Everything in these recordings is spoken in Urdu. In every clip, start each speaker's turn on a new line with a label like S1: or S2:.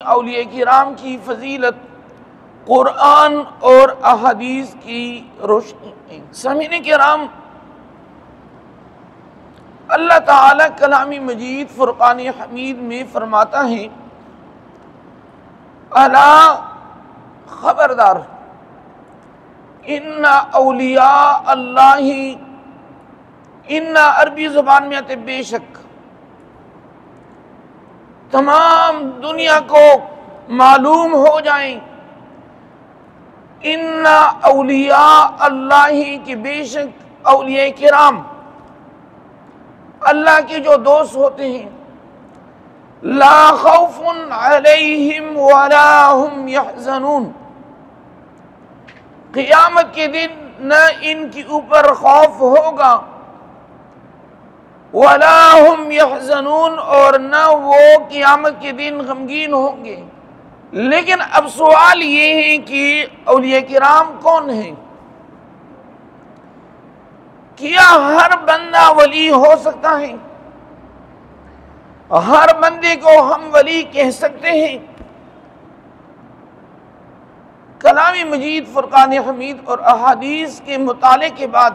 S1: اولیاء کرام کی فضیلت قرآن اور احادیث کی روشنی میں۔ سامعین کرام، اللہ تعالی کلام مجید فرقان حمید میں فرماتا ہے، الا خبردار، ان اولیاء اللہ، ان عربی زبان میں آتے بے شک، تمام دنیا کو معلوم ہو جائیں، ان اولیاء اللہ کی بے شک اولیاء کرام اللہ کے جو دوست ہوتے ہیں، لا خوف علیہم ولا هم یحزنون، قیامت کے دن نہ ان کے اوپر خوف ہوگا، ولا هم یحزنون، اور نہ وہ قیامت کے دن غمگین ہوں گے۔ لیکن اب سوال یہ ہے کہ اولیاء کرام کون ہیں؟ کیا ہر بندہ ولی ہو سکتا ہے؟ ہر بندے کو ہم ولی کہہ سکتے ہیں؟ کلام مجید فرقان حمید اور احادیث کے مطالعے کے بعد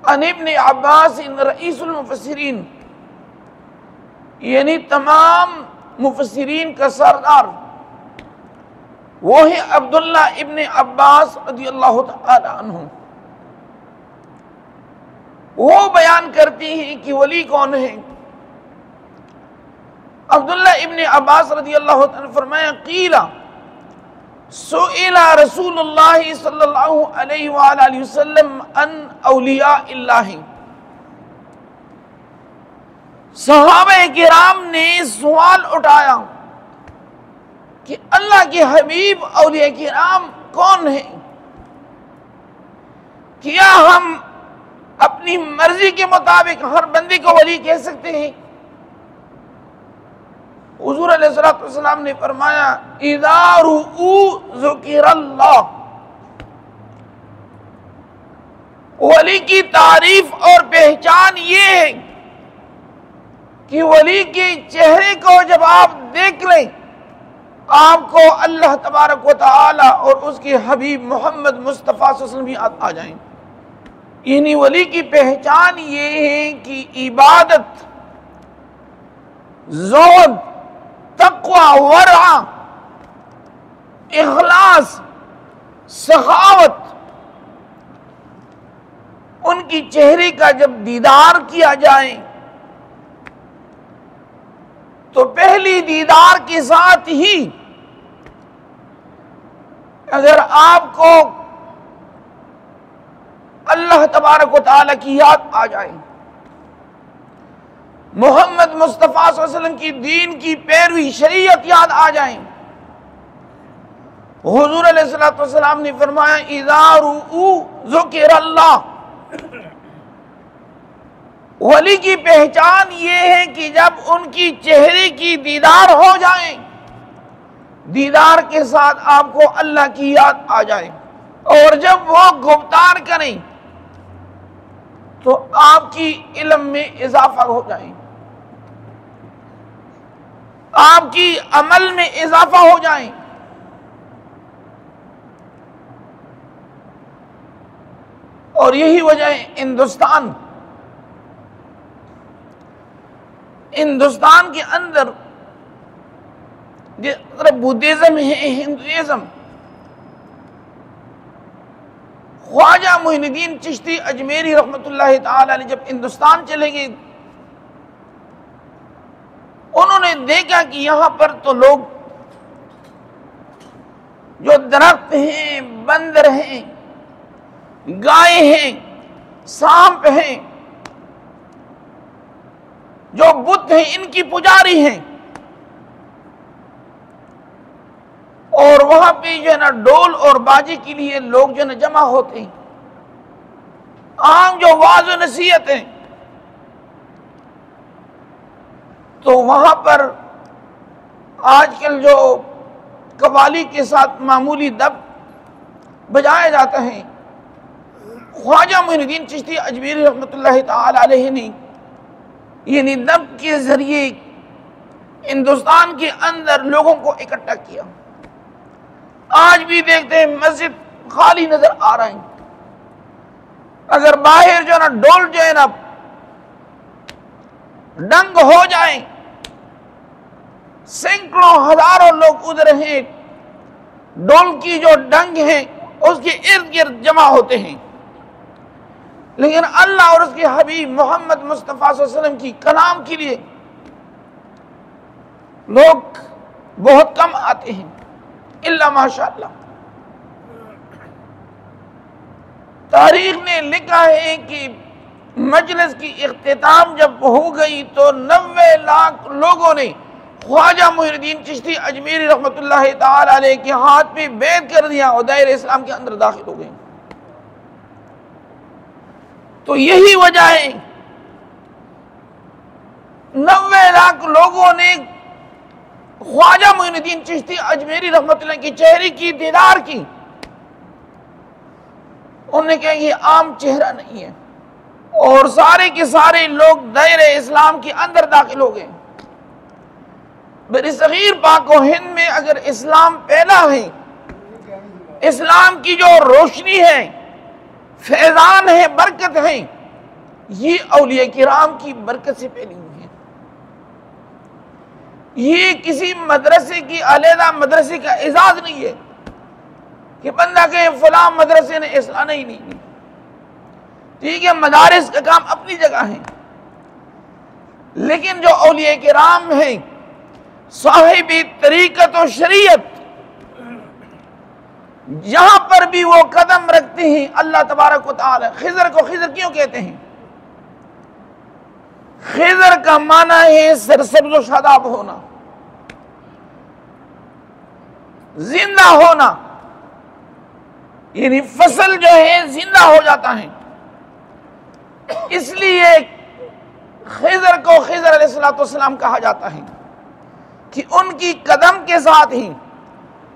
S1: عن ابن عباس رئیس المفسرین، یعنی تمام مفسرین کا سردار، وہ ہے عبداللہ ابن عباس رضی اللہ تعالی عنہ، وہ بیان کرتی ہیں کہ ولی کون ہے۔ عبداللہ ابن عباس رضی اللہ عنہ فرمایا، قیل سئل رسول اللہ صلی اللہ علیہ وآلہ وسلم عن اولیاء اللہ، صحابہ کرام نے سوال اٹھایا کہ اللہ کے حبیب اولیاء کرام کون ہیں؟ کیا ہم اپنی مرضی کے مطابق ہر بندے کو ولی کہہ سکتے ہیں؟ حضور علیہ السلام نے فرمایا، اذا رؤوا ذکر اللہ، ولی کی تعریف اور پہچان یہ ہے کہ ولی کے چہرے کو جب آپ دیکھ لیں، آپ کو اللہ تبارک و تعالی اور اس کے حبیب محمد مصطفیٰ صلی اللہ علیہ وسلم بھی آ جائیں۔ یعنی ولی کی پہچان یہ ہے کہ عبادت، زہد، تقوی، ورع، اخلاص، سخاوت، ان کی چہرے کا جب دیدار کیا جائے تو پہلی دیدار کے ساتھ ہی اگر آپ کو اللہ تبارک و تعالیٰ کی یاد آ جائے، محمد مصطفیٰ صلی اللہ علیہ وسلم کی دین کی پیروی، شریعت یاد آ جائیں، حضور علیہ السلام نے فرمایا، اذا رؤوا ذکر اللہ، ولی کی پہچان یہ ہے کہ جب ان کی چہرے کی دیدار ہو جائے، دیدار کے ساتھ آپ کو اللہ کی یاد آ جائے، اور جب وہ گفتار کریں تو آپ کی علم میں اضافہ ہو جائے، آپ کی عمل میں اضافہ ہو جائے۔ اور یہی وجہ ہے ہندوستان کے اندر بدھزم ہے، ہندوازم، خواجہ معین الدین چشتی اجمیری رحمۃ اللہ تعالی علیہ جب ہندوستان چلے گئے، انہوں نے دیکھا کہ یہاں پر تو لوگ جو درخت ہیں، بندر ہیں، گائے ہیں، سانپ ہیں، جو بت ہیں، ان کی پجاری ہیں، اور وہاں پہ جو ہے نا ڈول اور باجے کے لیے لوگ جو ہے نا جمع ہوتے ہیں، عام جو واعظ و نصیحت ہیں، تو وہاں پر آج کل جو قوالی کے ساتھ معمولی دب بجایا جاتا ہے، خواجہ معین الدین چشتی اجمیری رحمۃ اللہ تعالی علیہ نے یعنی دب کے ذریعے ہندوستان کے اندر لوگوں کو اکٹھا کیا. آج بھی دیکھتے ہیں مسجد خالی نظر آ رہے ہیں. اگر باہر جو ہے نا ڈول جو ہے نا ڈنگ ہو جائیں، سینکڑوں ہزاروں لوگ ادھر ہیں، ڈول کی جو ڈنگ ہے اس کے ارد گرد جمع ہوتے ہیں. لیکن اللہ اور اس کے حبیب محمد مصطفیٰ صلی اللہ علیہ وسلم کی کلام کے لیے لوگ بہت کم آتے ہیں، الا ماشاءاللہ. تاریخ نے لکھا ہے کہ مجلس کی اختتام جب ہو گئی تو 90 لاکھ لوگوں نے خواجہ معین الدین چشتی اجمیری رحمۃ اللہ تعالی علیہ کے ہاتھ پہ بیعت کر دیا اور دائرہ اسلام کے اندر داخل ہو گئے. تو یہی وجہ ہے 90 لاکھ لوگوں نے خواجہ معین الدین چشتی اجمیری رحمۃ اللہ کے چہرے کی دیدار کی. انہوں نے کہا یہ عام چہرہ نہیں ہے، اور سارے کے سارے لوگ دائرہ اسلام کے اندر داخل ہو گئے. برصغیر پاک و ہند میں اگر اسلام پھیلا ہے، اسلام کی جو روشنی ہے، فیضان ہے، برکت ہے، یہ اولیاء کرام کی برکت سے پھیلی ہوئی ہے. یہ کسی مدرسے کی علیحدہ مدرسے کا اعزاز نہیں ہے کہ بندہ کہے فلاں مدرسے نے اسلام نہیں. ٹھیک ہے، مدارس کا کام اپنی جگہ ہے، لیکن جو اولیاء کرام ہیں، صاحب طریقت و شریعت، جہاں پر بھی وہ قدم رکھتے ہیں اللہ تبارک و تعالی. خضر کو خضر کیوں کہتے ہیں؟ خضر کا معنی ہے سرسبز و شاداب ہونا، زندہ ہونا، یعنی فصل جو ہے زندہ ہو جاتا ہے. اس لیے خضر کو خضر علیہ السلام کہا جاتا ہے کہ ان کی قدم کے ساتھ ہی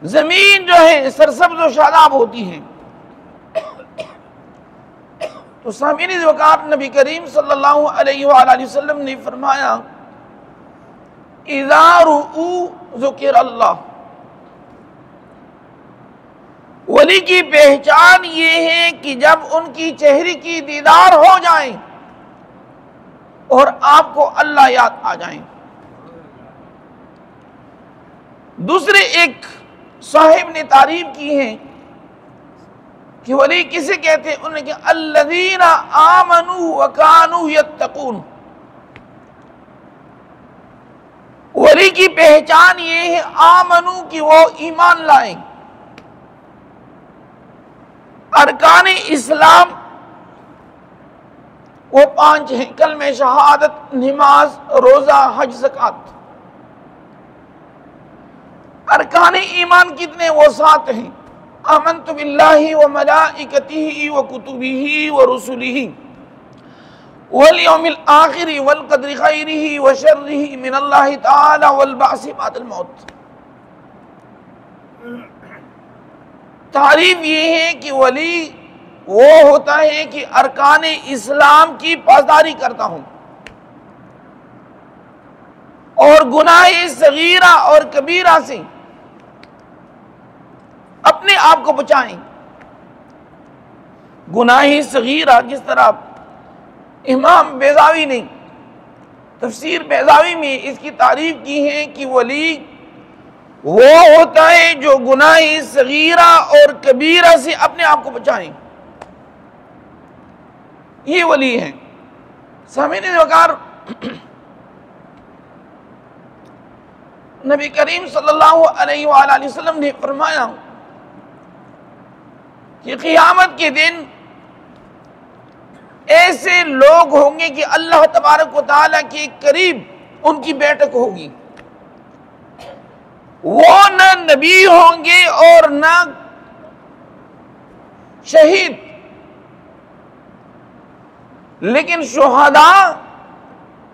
S1: زمین جو ہے سرسبز و شاداب ہوتی ہے. تو سامعین وقار، نبی کریم صلی اللہ علیہ وآلہ وسلم نے فرمایا اذا رؤوا ذکر اللہ. ولی کی پہچان یہ ہے کہ جب ان کی چہرے کی دیدار ہو جائیں اور آپ کو اللہ یاد آ جائیں. دوسرے ایک صاحب نے تعریف کی ہے کہ ولی کسے کہتے ہیں؟ انہوں نے کہا الذین آمنوا وکانوا یتقون. ولی کی پہچان یہ ہے آمنو کہ وہ ایمان لائیں. ارکان اسلام وہ 5 ہیں: کلمہ شہادت، نماز، روزہ، حج، زکوٰۃ. ارکان ایمان کتنے؟ وہ 7 ہیں: آمنت باللہ وملائکتہ وکتبہ ورسلہ والیوم الآخر والقدر خیرہ وشرہ من اللہ تعالی والبعث بعد الموت. تعریف یہ ہے کہ ولی وہ ہوتا ہے کہ ارکان اسلام کی پاسداری کرتا ہوں اور گناہ صغیرہ اور کبیرہ سے اپنے آپ کو بچائیں. گناہ صغیرہ جس طرح امام بیضاوی نے تفسیر بیضاوی میں اس کی تعریف کی ہے کہ ولی وہ ہوتا ہے جو گناہ صغیرہ اور کبیرہ سے اپنے آپ کو بچائیں. یہ ولی ہے. سامعین وقار، نبی کریم صلی اللہ علیہ وآلہ وسلم نے فرمایا کہ قیامت کے دن ایسے لوگ ہوں گے کہ اللہ تبارک و تعالیٰ کے قریب ان کی بیٹھک ہوگی. وہ نہ نبی ہوں گے اور نہ شہید، لیکن شہداء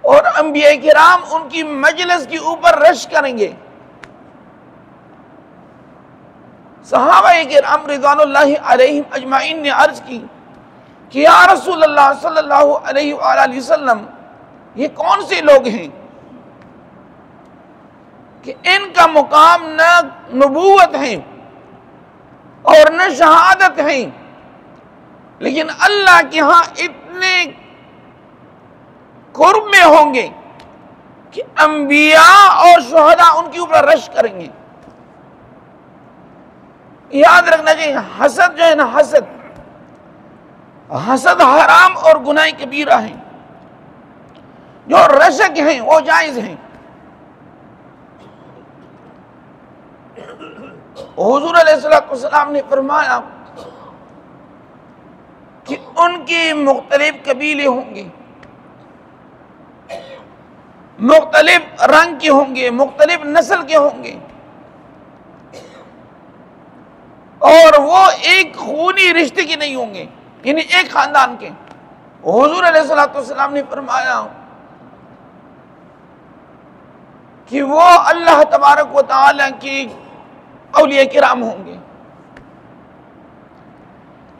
S1: اور انبیاء کرام ان کی مجلس کے اوپر رش کریں گے. صحابہ کرام رضوان اللہ علیہم اجمعین نے عرض کی کہ یا رسول اللہ صلی اللہ علیہ وآلہ وسلم، یہ کون سے لوگ ہیں؟ کہ ان کا مقام نہ نبوت ہے اور نہ شہادت ہے، لیکن اللہ کے ہاں اتنے قرب میں ہوں گے کہ انبیاء اور شہداء ان کے اوپر رش کریں گے۔ یاد رکھنا چاہیے، حسد جو ہے نا، حسد حرام اور گناہ کبیرہ ہیں، جو رشک ہیں وہ جائز ہیں۔ حضور علیہ السلام نے فرمایا کہ ان کے مختلف قبیلے ہوں گے، مختلف رنگ کے ہوں گے، مختلف نسل کے ہوں گے، اور وہ ایک خونی رشتے کے نہیں ہوں گے، یعنی ایک خاندان کے۔ حضور علیہ السلام نے فرمایا کہ وہ اللہ تبارک و تعالی کی اولیاء کرام ہوں گے،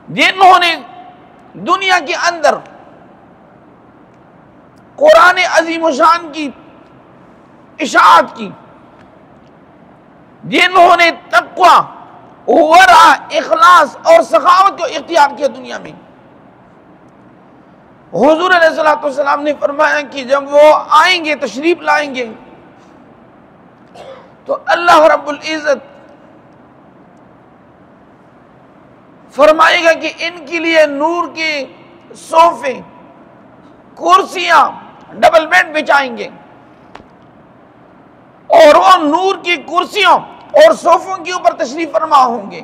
S1: جنہوں نے دنیا کے اندر قرآن عظیم الشان کی اشاعت کی، جنہوں نے تقوی، ورع، اخلاص اور سخاوت کو اختیار کیا دنیا میں۔ حضور علیہ السلام نے فرمایا کہ جب وہ آئیں گے، تشریف لائیں گے، تو اللہ رب العزت فرمائے گا کہ ان کے لیے نور کے صوفے، کرسیاں، ڈبل بیڈ بچائیں گے، اور وہ نور کی کرسیوں اور صوفوں کے اوپر تشریف فرما ہوں گے۔